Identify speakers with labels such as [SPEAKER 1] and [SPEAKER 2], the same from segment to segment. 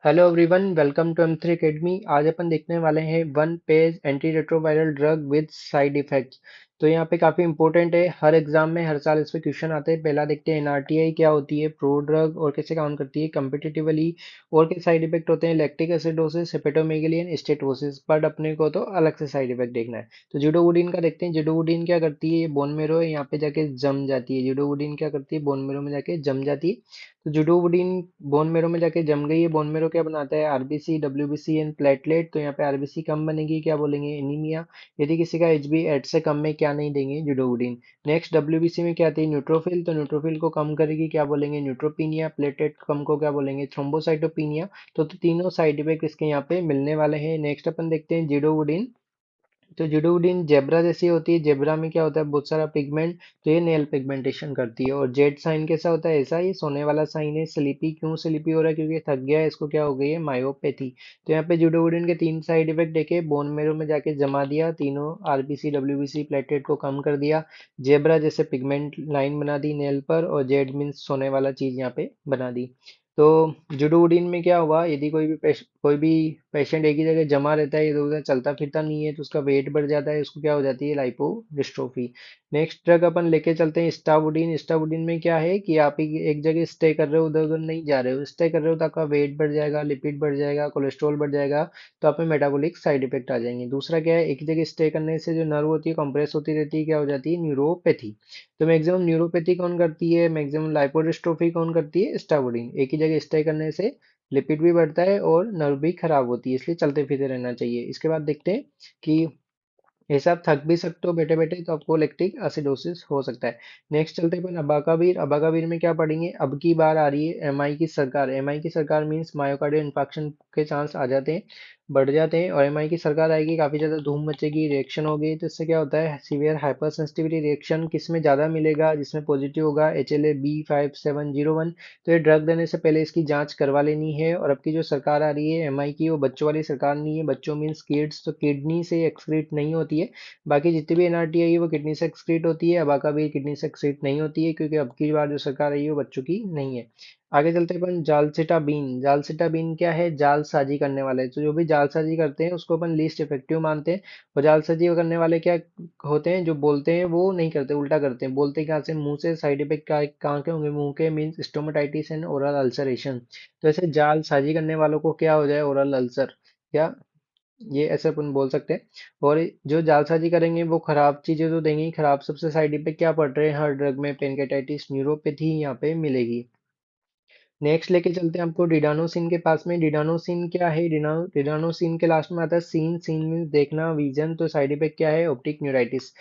[SPEAKER 1] Hello everyone, welcome to M3 academy. आज अपन देखने वाले हैं one page anti retroviral drug with side effects. तो यहाँ पे काफी इंपॉर्टेंट है, हर एग्जाम में हर साल इस पे क्वेश्चन आते हैं। पहला देखते हैं NRTI क्या होती है, प्रो ड्रग और कैसे काम करती है कम्पिटिटिवली, और क्या साइड इफेक्ट होते हैं, लैक्टिक एसिडोसिस, हेपेटोमेगेलियन, स्टेटोसिस। बट अपने को तो अलग से साइड इफेक्ट देखना है। तो जिडोवुडीन का देखते हैं। जिडोवुडीन क्या करती है, ये बोन मेरो है, यहाँ पे जाके जम जाती है। जिडोवुडीन क्या करती है, बोन मेरो में जाके जम जाती है। तो जुडोवुडीन बोन मेरो में जाके जम गई है। बोन मेरो क्या बनाता है, आरबीसी, डब्ल्यूबीसी एंड प्लेटलेट। तो यहाँ पे आरबीसी कम बनेगी, क्या बोलेंगे, एनीमिया। यदि किसी का एचबी 8 से कम में, क्या नहीं देंगे, जुडोवुडीन। नेक्स्ट डब्ल्यूबीसी में क्या आती है, न्यूट्रोफिल। तो न्यूट्रोफिल को कम करेगी, क्या बोलेंगे, न्यूट्रोपीनिया। प्लेटलेट कम को क्या बोलेंगे, थ्रोम्बोसाइटोपिनिया। तो तीनों साइड इफेक्ट इसके यहाँ पे मिलने वाले हैं। नेक्स्ट अपन देखते हैं जिडोवुडीन। तो जुडोवुडीन जेब्रा जैसी होती है। जेब्रा में क्या होता है, बहुत सारा पिगमेंट। तो ये नेल पिगमेंटेशन करती है। और जेड साइन कैसा होता है, ऐसा, ये सोने वाला साइन है। स्लीपी, क्यों स्लीपी हो रहा है, क्योंकि थक गया है, इसको क्या हो गई है, मायोपैथी। तो यहाँ पे जुडोवुडीन के तीन साइड इफेक्ट देखे, बोन मेरो में जाके जमा दिया, तीनों आरबीसी डब्ल्यूबीसी प्लेटलेट को कम कर दिया। जेब्रा जैसे पिगमेंट लाइन बना दी नेल पर, और जेड मीन्स सोने वाला चीज यहाँ पे बना दी। तो जुडोवुडीन में क्या हुआ, यदि कोई भी पेशेंट एक ही जगह जमा रहता है, इधर उधर चलता फिरता नहीं है, तो उसका वेट बढ़ जाता है, उसको क्या हो जाती है, लाइपो डिस्ट्रोफी। नेक्स्ट ड्रग अपन लेके चलते हैं स्टाबुडीन। स्टाबुडीन में क्या है कि आप एक जगह स्टे कर रहे हो, उधर उधर नहीं जा रहे हो। स्टे कर रहे हो तो आपका वेट बढ़ जाएगा, लिपिड बढ़ जाएगा, कोलेस्ट्रॉल बढ़ जाएगा। तो आप में मेटाबॉलिक साइड इफेक्ट आ जाएंगे। दूसरा क्या है, एक ही जगह स्टे करने से जो नर्व होती है कंप्रेस होती रहती है, क्या हो जाती है, न्यूरोपैथी। तो मैक्सिमम न्यूरोपैथी कौन करती है, मैक्सिमम लाइपोडिस्ट्रोफी कौन करती है, स्टाबुडीन। एक ही जगह स्टे करने से लिपिड भी बढ़ता है और नर्व भी खराब होती है, इसलिए चलते फिरते रहना चाहिए। इसके बाद देखते हैं कि ऐसे आप थक भी सकते हो बैठे बैठे, तो आपको लैक्टिक एसिडोसिस हो सकता है। नेक्स्ट चलते हैं अपन अबाकावीर। अबाकावीर में क्या पढ़ेंगे, अब की बार आ रही है एमआई की सरकार। एमआई की सरकार मींस मायोकार्डियल इंफार्क्शन के चांस आ जाते हैं, बढ़ जाते हैं। और एमआई की सरकार आएगी, काफी ज्यादा धूम मचेगी, रिएक्शन होगी। तो इससे क्या होता है, सीवियर हाइपर सेंसिटिविटी रिएक्शन। किस में ज्यादा मिलेगा, जिसमें पॉजिटिव होगा, HLA-B5701। तो ये ड्रग देने से पहले इसकी जांच करवा लेनी है। और अब की जो सरकार आ रही है एमआई की, वो बच्चों वाली सरकार नहीं है। बच्चों मीन्स किड्स, तो किडनी से एक्सक्रीट नहीं होती है। बाकी जितनी भी एनआरटी आई है वो किडनी से एक्सक्रीट होती है। अबाका भी किडनी से एक्सक्रीट नहीं होती है, क्योंकि अब की बार जो सरकार आई है वो बच्चों की नहीं है। आगे चलते हैं अपन जालसिटाबीन। जालसिटाबीन क्या है, जालसाजी करने वाले। तो जो भी जालसाजी करते हैं उसको अपन लीस्ट इफेक्टिव मानते हैं। और जालसाजी करने वाले क्या होते हैं, जो बोलते हैं वो नहीं करते, उल्टा करते हैं। बोलते क्या से, मुंह से। साइड इफेक्ट कहाँ के होंगे, मुंह के, means stomatitis and oral ulceration. तो ऐसे जालसाजी करने वालों को क्या हो जाए, ओरल अल्सर, क्या, ये ऐसे अपन बोल सकते हैं। और जो जालसाजी करेंगे वो खराब चीजें तो देंगे ही, खराब सबसे साइड इफेक्ट क्या पड़ रहे हैं हर ड्रग में, पेनकेटाइटिस, न्यूरोपैथी यहाँ पे मिलेगी। नेक्स्ट लेके चलते हैं आपको डिडानोसिन के पास में। डिडानोसिन क्या है, डिडानोसिन के लास्ट में आता है सीन। सीन मीन्स देखना, विजन। तो साइड इफेक्ट क्या है, ऑप्टिक न्यूराइटिस।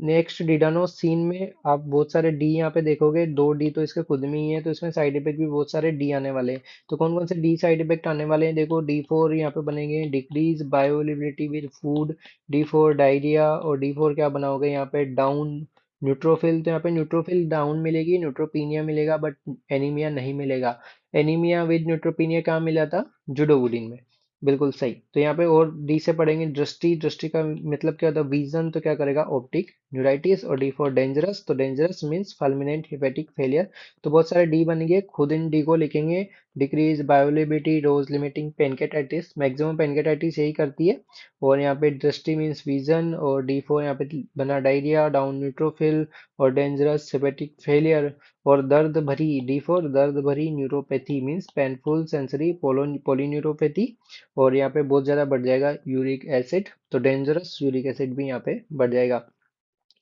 [SPEAKER 1] नेक्स्ट डिडानोसिन में आप बहुत सारे डी यहाँ पे देखोगे, दो डी तो इसके खुद में ही है, तो इसमें साइड इफेक्ट भी बहुत सारे डी आने वाले हैं। तो कौन कौन से डी साइड इफेक्ट आने वाले हैं, देखो, D4 यहाँ पे बनेंगे, decrease bioavailability with food. D4 diarrhoea. और D4 क्या बनाओगे यहाँ पे, डाउन न्यूट्रोफिल। तो यहाँ पे न्यूट्रोफिल डाउन मिलेगी, न्यूट्रोपीनिया मिलेगा, बट एनीमिया नहीं मिलेगा। एनीमिया विद न्यूट्रोपीनिया कहाँ मिला था, जुडोवुडीन में। बिल्कुल सही। तो यहाँ पे और डी से पढ़ेंगे दृष्टि। दृष्टि का मतलब क्या होता है, विजन। तो क्या करेगा, ऑप्टिक न्यूराइटिस। और D4 डेंजरस। तो डेंजरस मीन्स फल्मिनेंट हेपेटिक फेलियर। तो बहुत सारे डी बनेंगे, खुद इन डी को लिखेंगे। Decrease bioavailability, dose limiting, pancreatitis. Maximum pancreatitis यही करती है। और यहाँ पे दृष्टि मीन्स विजन। और D4 यहाँ पे बना डायरिया, डाउन न्यूट्रोफिल। और डेंजरस हेपेटिक फेलियर। और दर्द भरी, D4 दर्द भरी न्यूरोपैथी मीन्स पेनफुल सेंसरी पोलिन्यूरोपैथी। और यहाँ पे बहुत ज्यादा बढ़ जाएगा यूरिक एसिड, तो डेंजरस यूरिक एसिड भी यहाँ पे बढ़ जाएगा।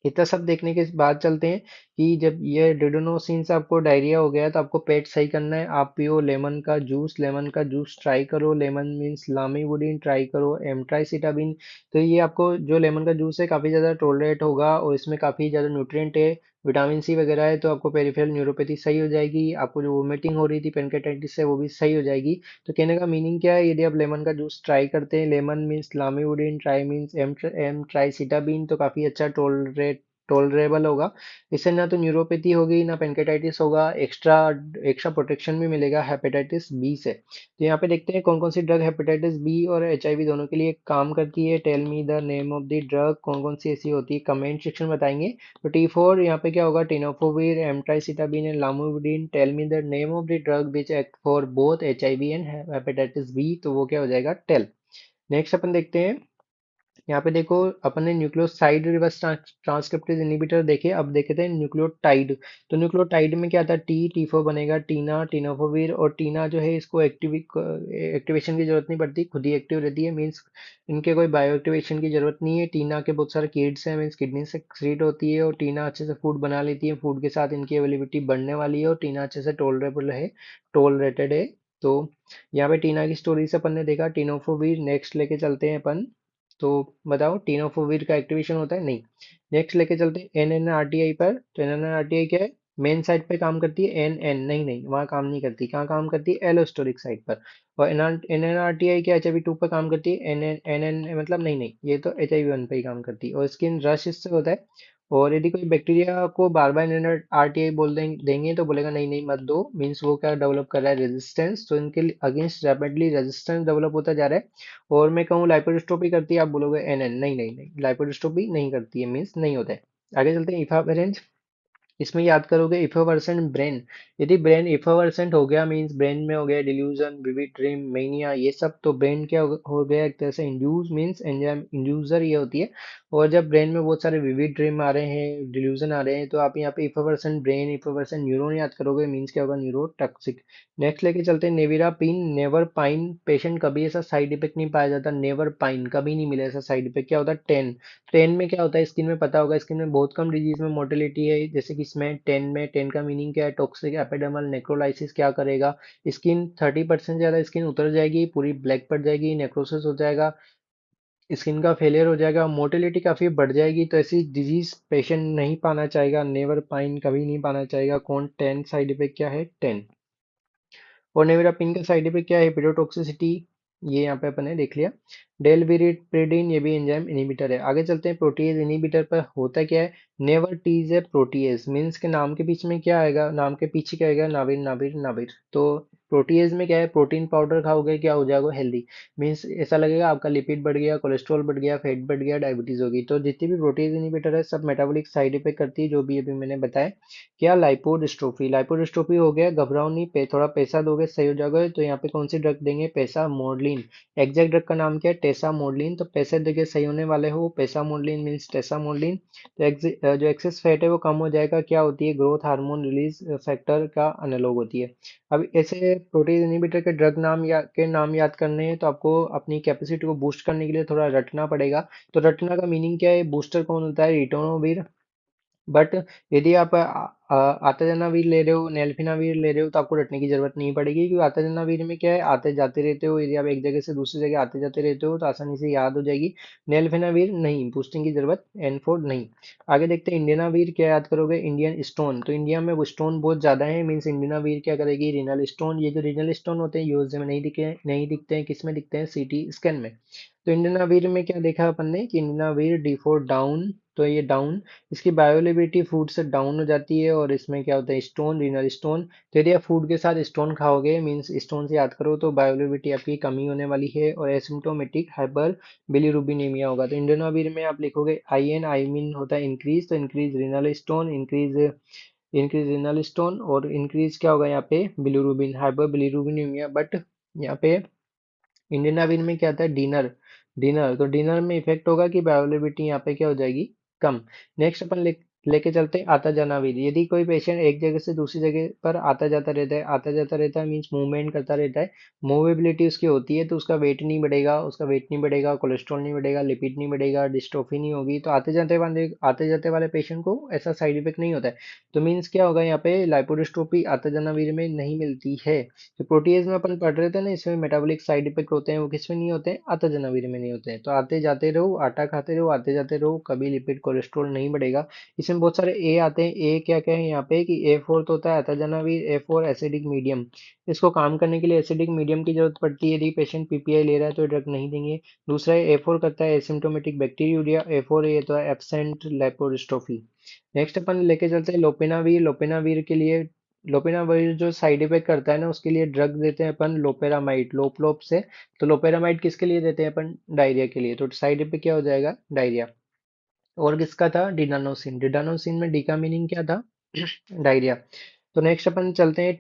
[SPEAKER 1] इतना सब देखने के बाद चलते हैं कि जब ये डिडोनोसिन से आपको डायरिया हो गया है, तो आपको पेट सही करना है। आप पियो लेमन का जूस। लेमन का जूस ट्राई करो, लेमन मीन्स लामीवुडीन ट्राई करो, एमट्राइसिटाबिन। तो ये आपको जो लेमन का जूस है काफ़ी ज़्यादा टॉलरेट होगा, और इसमें काफ़ी ज़्यादा न्यूट्रिएंट है, विटामिन सी वगैरह है। तो आपको पेरिफेरल न्यूरोपैथी सही हो जाएगी। आपको जो वोमिटिंग हो रही थी पेनकेटाइटिस से, वो भी सही हो जाएगी। तो कहने का मीनिंग क्या है, यदि आप लेमन का जूस ट्राई करते हैं, lemon means lamivudine, try means emtricitabine, तो काफ़ी अच्छा टॉलरेबल होगा। इससे ना तो न्यूरोपैथी होगी ना पेनकेटाइटिस होगा, एक्स्ट्रा एक्स्ट्रा प्रोटेक्शन भी मिलेगा हेपेटाइटिस बी से। तो यहाँ पे देखते हैं कौन कौन सी ड्रग हेपेटाइटिस बी और एचआईवी दोनों के लिए काम करती है। Tell me the name of the drug, कौन कौन सी ऐसी होती है, कमेंट सेक्शन में बताएंगे। तो T4 यहाँ पे क्या होगा, tenofovir, emtricitabine and lamivudine. Tell me the name of the drug which act for both HIV and hepatitis B, तो वो क्या हो जाएगा, टेल। नेक्स्ट अपन देखते हैं, यहाँ पे देखो अपन ने न्यूक्लियोसाइड रिवर्स ट्रांसक्रिप्टेज इनहिबिटर देखे, अब देखते हैं न्यूक्लियोटाइड। तो न्यूक्लियोटाइड में क्या था, T4 बनेगा, टीना, टीनाफोवीर। और टीना जो है इसको एक्टिवेशन की जरूरत नहीं पड़ती, खुद ही एक्टिव रहती है, मीन्स इनके कोई बायो एक्टिवेशन की जरूरत नहीं है। टीना के बहुत सारे किड्स हैं, मीन्स किडनी से एक्सक्रीट होती है और टीना अच्छे से फूड बना लेती है, फूड के साथ इनकी अवेलेबिलिटी बढ़ने वाली है और टीना अच्छे से टोलरेबल है, टोलरेटेड है। तो यहाँ पे टीना की स्टोरी से अपन ने देखा। टीनोफोवीर नेक्स्ट लेके चलते हैं अपन। तो बताओ टीनोफोविर का एक्टिवेशन होता है, नहीं। नेक्स्ट लेके चलते हैं एनएनआरटीआई पर। तो एनएनआरटीआई क्या है, मेन साइट पे काम करती है। एन एन नहीं नहीं, वहाँ काम नहीं करती, कहाँ काम करती है, एलोस्टोरिक साइट पर। और एनएनआरटीआई क्या एचआईवी 2 पर काम करती है। एन एन एन एन मतलब नहीं नहीं, ये तो एचआईवी 1 पे ही काम करती है। और स्किन रश इससे होता है। और यदि कोई बैक्टीरिया को बार बार एनएनआरटीआई बोल देंगे तो बोलेगा नहीं नहीं मत दो, मीन्स वो क्या डेवलप कर रहा है, रेजिस्टेंस। तो इनके अगेंस्ट रैपिडली रेजिस्टेंस डेवलप होता जा रहा है। और मैं कहूँ लाइपोडिस्ट्रोफी करती है, आप बोलोगे एनएन, नहीं नहीं नहीं, लाइपोडिस्ट्रोफी नहीं करती है, मीन्स नहीं होता है। आगे चलते हैं इफापेरेंस। इसमें याद करोगे इफोवर्सेंट ब्रेन। यदि ब्रेन इफोवर्सेंट हो गया, मींस ब्रेन में हो गया डिल्यूजन, विविड ड्रीम, मेनिया, ये सब, तो ब्रेन क्या हो गया, एक तरह से इंड्यूस, मींस एंजाइम इंड्यूसर ये होती है। और जब ब्रेन में बहुत सारे विविड ड्रीम आ रहे हैं, डिल्यूजन आ रहे हैं, तो आप यहाँ पे इफोवर्सेंट ब्रेन, इफोवर्सेंट न्यूरॉन याद करोगे, मींस क्या होगा, न्यूरोटॉक्सिक। नेक्स्ट लेके चलते हैं नेविरा पिन, नेवर पाइन। पेशेंट कभी ऐसा साइड इफेक्ट नहीं पाया जाता, नेवर पाइन, कभी नहीं मिला ऐसा साइड इफेक्ट। क्या होता है, 10। 10 में क्या होता है, स्किन में पता होगा, स्किन में बहुत कम डिजीज में मोर्टेलिटी है, जैसे कि इसमें 10 में, 10 का मीनिंग क्या है, टॉक्सिक एपिडर्मल नेक्रोलाइसिस क्या करेगा, स्किन 30% ज्यादा स्किन उतर जाएगी, पूरी ब्लैक पड़ जाएगी, नेक्रोसिस हो जाएगा, स्किन का फेलियर हो जाएगा, मोर्टेलिटी काफी बढ़ जाएगी। तो ऐसी डिजीज पेशेंट नहीं पाना चाहेगा, नेवर पाइन, कभी नहीं पाना चाहेगा। कौन, 10 साइड इफेक्ट क्या है, 10। और नेविरापिन का साइड इफेक्ट क्या है, हिपेटोटॉक्सिसिटी, ये यहाँ पे अपन ने देख लिया। डेल्विरिप्रिडिन, ये भी एंजाइम इनहिबिटर है। आगे चलते हैं प्रोटीएज इनहिबिटर पर, होता क्या है, नेवर टीज है प्रोटीएज, मीन्स के नाम के बीच में क्या आएगा, नाम के पीछे क्या आएगा, नाविर नाविर नाविर। तो प्रोटीएज में क्या है, प्रोटीन पाउडर खाओगे क्या हो जाएगा, हेल्दी, मीन्स ऐसा लगेगा आपका लिपिड बढ़ गया, कोलेस्ट्रॉल बढ़ गया, फैट बढ़ गया, डायबिटीज होगी। तो जितनी भी प्रोटीज इनहिबिटर है सब मेटाबॉलिक साइड इफेक्ट करती है, जो भी अभी मैंने बताया। क्या, लाइपोडिस्ट्रोफी। लाइपोडिस्ट्रोफी हो गया, घबराओ नहीं, थोड़ा पैसा दोगे सही हो जाओगे। तो यहाँ पे कौन सी ड्रग देंगे, पैसा मोडलिन। एग्जैक्ट ड्रग का नाम क्या है, टेसा मोडलिन। तो पैसे देके सही होने वाले हो, पैसा मोडलिन मीन्स टेसा मोडलिन। तो जो एक्सेस फैट है वो कम हो जाएगा, क्या होती है, ग्रोथ हार्मोन रिलीज फैक्टर का एनालॉग होती है। अब ऐसे प्रोटीन इनहिबिटर के ड्रग नाम या के नाम याद करने हैं तो आपको अपनी कैपेसिटी को बूस्ट करने के लिए थोड़ा रटना पड़ेगा। तो रटना का मीनिंग क्या है, बूस्टर कौन होता है, रिटोनोवीर। बट यदि आप आताजनावीर ले रहे हो, नेल्फिनावीर ले रहे हो, तो आपको रटने की जरूरत नहीं पड़ेगी, क्योंकि आताजनावीर में क्या है, आते जाते रहते हो, यदि आप एक जगह से दूसरी जगह आते जाते रहते हो तो आसानी से याद हो जाएगी। नेल्फिनावीर नहीं, बूस्टिंग की जरूरत, N4 नहीं। आगे देखते हैं इंडियनावीर, क्या याद करोगे, इंडियन स्टोन। तो इंडिया में वो स्टोन बहुत ज्यादा है, मीन्स इंडियनावीर क्या करेगी, रिनल स्टोन। ये जो रिनल स्टोन होते हैं यूएसए में नहीं दिखते हैं, किस में दिखते हैं, सीटी स्कैन में। तो इंडियनावीर में क्या देखा अपन ने कि इंडियनावीर D4 डाउन, तो ये डाउन, इसकी बायोअवेलेबिलिटी फूड से डाउन हो जाती है। और इसमें क्या होता है, स्टोन, रिनल स्टोन। तो यदि आप फूड के साथ स्टोन खाओगे, मीन्स स्टोन से याद करो, तो बायोअवेलेबिलिटी आपकी कमी होने वाली है और एसिम्प्टोमेटिक हाइपर बिलीरुबिनेमिया होगा। तो इंडियनावीर में आप लिखोगे IN, आई मीन होता है इंक्रीज, तो increase renal stone, increase increase renal stone. और इंक्रीज क्या होगा यहाँ पे, बिलीरुबिन, हाइपर बिलीरुबिनेमिया। बट यहाँ पे इंडियन नावीन में क्या आता है, डिनर। डिनर, तो डिनर में इफेक्ट होगा कि बायोअवेलेबिलिटी यहाँ पे क्या हो जाएगी, कम। नेक्स्ट अपन लेके चलते हैं आता जाना विधि। यदि कोई पेशेंट एक जगह से दूसरी जगह पर आता जाता रहता है, आता जाता रहता है मीन्स मूवमेंट करता रहता है, मूवेबिलिटी उसकी होती है, तो उसका वेट नहीं बढ़ेगा, उसका वेट नहीं बढ़ेगा, कोलेस्ट्रॉल नहीं बढ़ेगा, लिपिड नहीं बढ़ेगा, डिस्ट्रोफी नहीं होगी। तो आते जाते वाले पेशेंट को ऐसा साइड इफेक्ट नहीं होता है। तो मीन्स क्या होगा, यहाँ पे लाइपोडिस्ट्रोफी आता जाना वीर में नहीं मिलती है। जो प्रोटीज में अपन पढ़ रहे थे ना, इसमें मेटाबॉलिक साइड इफेक्ट होते हैं, वो किसमें नहीं होते हैं, आता जनवरी में नहीं होते हैं। तो आते जाते रहो, आटा खाते रहो, आते जाते रहो, कभी लिपिड कोलेस्ट्रॉल नहीं बढ़ेगा। इसमें बहुत सारे ए आते हैं। ए क्या क्या है यहाँ पे कि A4 तो होता है अतजानावीर, A4 एसिडिक मीडियम। इसको काम करने के लिए एसिडिक मीडियम की जरूरत पड़ती है। यदि पेशेंट पीपीआई ले रहा है तो ड्रग नहीं देंगे। दूसरा है A4 करता है एसिम्टोमेटिक बैक्टीरियूरिया, A4 ये तो है एब्सेंट लेपोरिस्टोफी। नेक्स्ट अपन लेके चलते हैं लोपेनावीर। लोपेनावीर के लिए, लोपेनावीर जो साइड इफेक्ट करता है ना, उसके लिए ड्रग देते हैं अपन लोपेरामाइड, लोप से। तो लोपेरामाइड किसके लिए देते हैं अपन? डायरिया के लिए। तो साइड इफेक्ट क्या हो जाएगा? डायरिया। और किसका था? डिडानोसिन। डिडानोसिन में डी का मीनिंग क्या था? डायरिया। तो नेक्स्ट अपन चलते हैं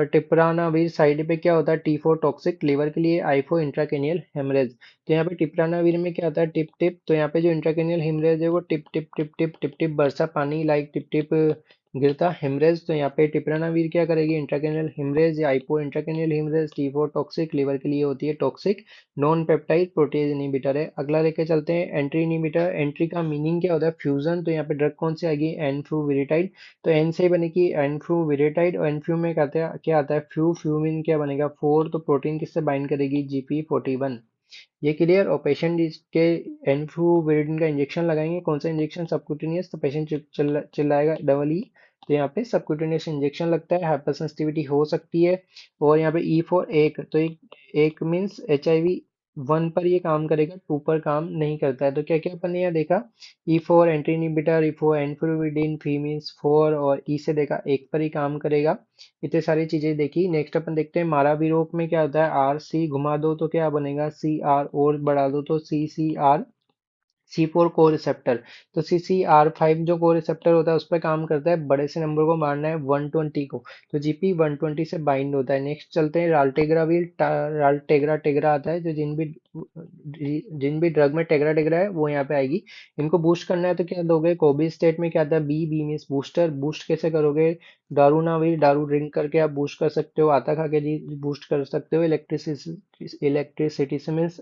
[SPEAKER 1] टिप्रानावीर। साइड पे क्या होता है? T4 टॉक्सिक, लिवर के लिए। I4 इंट्राकेनियल haemorrhage. तो यहाँ पे टिप्रानावीर में क्या होता है? Tip tip. तो यहाँ पे जो इंट्राकेनियल हेमरेज है वो tip tip tip tip tip tip बरसा पानी लाइक टिप टिप गिरता हेमरेज। तो यहाँ पे टिप्रानावीर क्या करेगी? इंट्राकेनियल हेमरेज या आइपो इंट्राकेनियल हेमरेज। T4 टॉक्सिक, लिवर के लिए होती है toxic, non peptide protease inhibitor है। अगला लेके चलते हैं एंट्री इनिबिटर। एंट्री का मीनिंग क्या होता है? फ्यूजन। तो यहाँ पे ड्रग कौन सी आएगी? एनफ्लूविरिटाइड। तो एन से ही बनेगी एनफ्लूविरेटाइड, और एनफ्लू में क्या आता है? फ्यूमिन क्या बनेगा? 4। तो प्रोटीन किससे बाइंड करेगी? GP41। ये क्लियर। और पेशेंट इसके एनफ्लूविरिडिन का इंजेक्शन लगाएंगे। कौन सा इंजेक्शन? सबक्यूटेनियस। तो पेशेंट चिल्लाएगा डबल ई। तो यहाँ पे सबक्यूटेनियस इंजेक्शन लगता है। हाइपर सेंसिटिविटी हो सकती है। और यहाँ पे E4 एक, तो एक मीन्स HIV 1 पर ये काम करेगा, 2 पर काम नहीं करता है। तो क्या क्या अपन ने यहाँ देखा? E4 एंटी इनहिबिटर, E4 एनफ्लूविडिन, फी मीन्स 4, और ई से देखा एक पर ही काम करेगा। इतने सारी चीजें देखी। नेक्स्ट अपन देखते हैं मारा विरोप में क्या होता है? RC घुमा दो तो क्या बनेगा? CR, और बढ़ा दो तो CCR। C4 को रिसेप्टर। तो CCR5 जो को रिसेप्टर होता है उस पर काम करता है। बड़े से नंबर को मारना है 120 को। तो GP 120 से बाइंड होता है। नेक्स्ट चलते हैं राल्टेग्राविल। राल्टेग्रा टेग्रा आता है। जो जिन भी ड्रग में टेग्रा टेग्रा है वो यहाँ पे आएगी। इनको बूस्ट करना है तो क्या दोगे? कोबी स्टेट में क्या आता है? B means booster. बूस्ट कैसे करोगे? दारूनाविल, दारू ड्रिंक करके आप बूस्ट कर सकते हो। आता खा के जी बूस्ट कर सकते हो। इलेक्ट्रिसिटी से मीन्स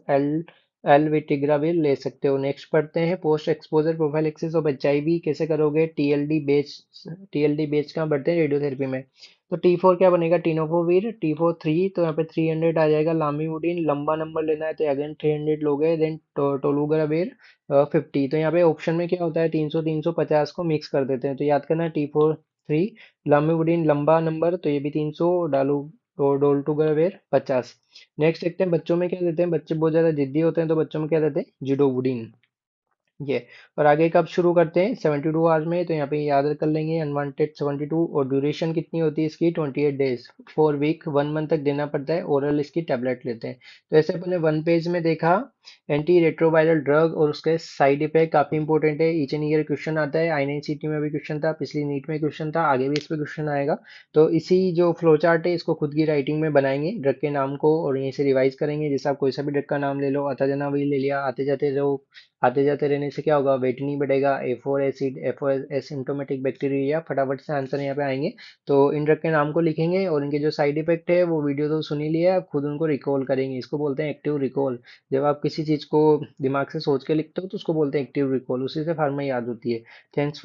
[SPEAKER 1] एलविटिग्राविल ले सकते हो। नेक्स्ट पढ़ते हैं post exposure prophylaxis of HIV। कैसे करोगे? टीएलडी बेच कहाँ बढ़ते हैं? रेडियोथेरेपी में। तो T4 क्या बनेगा? टीनोफोवीर। T4 3, तो यहाँ पे 300 आ जाएगा। लामीवुडीन लंबा नंबर लेना है तो अगेन 300 लोगे। देन टोलुग्रावेर 50। तो यहाँ पे ऑप्शन में क्या होता है? 300 350 को मिक्स कर देते हैं। तो याद करना है T4 3, लामीवुडीन लंबा नंबर तो ये भी 300 डालू, तो डोल्टुगावेर 50। नेक्स्ट देखते हैं बच्चों में क्या देते हैं। बच्चे बहुत ज्यादा जिद्दी होते हैं तो बच्चों में क्या देते हैं? जिडोवुडीन। ये। और आगे कब शुरू करते हैं? 72 आवर्स में। तो यहाँ पे याद कर लेंगे अनवांटेड 72। और ड्यूरेशन कितनी होती है इसकी? 28 डेज, 4 वीक, 1 मंथ तक देना पड़ता है। ओरल इसकी टैबलेट लेते हैं। तो ऐसे अपने 1 पेज में देखा एंटी रेट्रोवायरल ड्रग और उसके साइड इफेक्ट। काफी इंपॉर्टेंट है, ईच एंड ईयर क्वेश्चन आता है। INCT में भी क्वेश्चन था, पिछली नीट में क्वेश्चन था, आगे भी इस पे क्वेश्चन आएगा। तो इसी जो फ्लो चार्ट है इसको खुद की राइटिंग में बनाएंगे ड्रग के नाम को, और यहीं से रिवाइज करेंगे। जैसे आप कोई सा भी ड्रग का नाम ले लो, अताजना भी ले लिया, आते जाते रहने से क्या होगा? वेट नहीं बढ़ेगा। A4 acid, A4 asymptomatic bacteria, फटाफट से आंसर यहाँ पे आएंगे। तो इन ड्रग के नाम को लिखेंगे, और इनके जो साइड इफेक्ट है वो वीडियो तो सुनी लिया है, आप खुद उनको रिकॉल करेंगे। इसको बोलते हैं एक्टिव रिकॉल। जब आप किसी चीज को दिमाग से सोच के लिखते हो तो उसको बोलते हैं एक्टिव रिकॉल, उसी से फार्मा याद होती है। थैंक्स।